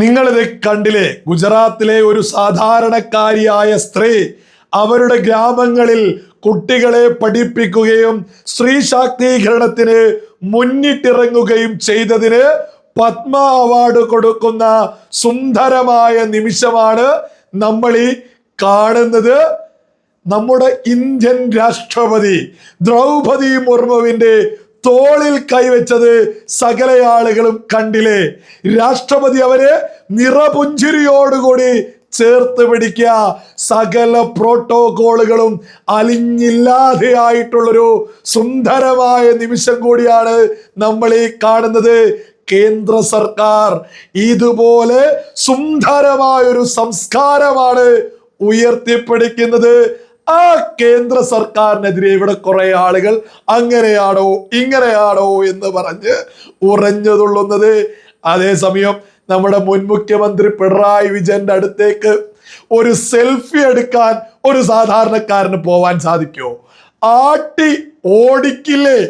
നിങ്ങളിത് കണ്ടില്ലേ? ഗുജറാത്തിലെ ഒരു സാധാരണക്കാരിയായ സ്ത്രീ അവരുടെ ഗ്രാമങ്ങളിൽ കുട്ടികളെ പഠിപ്പിക്കുകയും സ്ത്രീ ശാക്തീകരണത്തിന് മുന്നിട്ടിറങ്ങുകയും ചെയ്തതിന് പത്മ അവാർഡ് കൊടുക്കുന്ന സുന്ദരമായ നിമിഷമാണ് നമ്മൾ ഈ കാണുന്നത്. നമ്മുടെ ഇന്ത്യൻ രാഷ്ട്രപതി ദ്രൗപദി മുർമുവിന്റെ തോളിൽ കൈവച്ചത് സകല ആളുകളും കണ്ടില്ലേ? രാഷ്ട്രപതി അവരെ നിറപുഞ്ചിരിയോടുകൂടി ചേർത്ത് പിടിക്കുക. സകല പ്രോട്ടോകോളുകളും അലിഞ്ഞില്ലാതെയായിട്ടുള്ളൊരു സുന്ദരമായ നിമിഷം കൂടിയാണ് നമ്മൾ ഈ കാണുന്നത്. കേന്ദ്ര സർക്കാർ ഇതുപോലെ സുന്ദരമായൊരു സംസ്കാരമാണ് ഉയർത്തിപ്പിടിക്കുന്നത്. ആ കേന്ദ്ര സർക്കാരിനെതിരെ ഇവിടെ കുറെ ആളുകൾ അങ്ങനെയാണോ ഇങ്ങനെയാണോ എന്ന് പറഞ്ഞ് ഉറഞ്ഞുതുള്ളുന്നത്. അതേസമയം നമ്മുടെ മുൻ മുഖ്യമന്ത്രി പിണറായി വിജയന്റെ അടുത്തേക്ക് ഒരു സെൽഫി എടുക്കാൻ ഒരു സാധാരണക്കാരന് പോവാൻ സാധിക്കുമോ? ആട്ടി ഓടിക്കില്ലേ?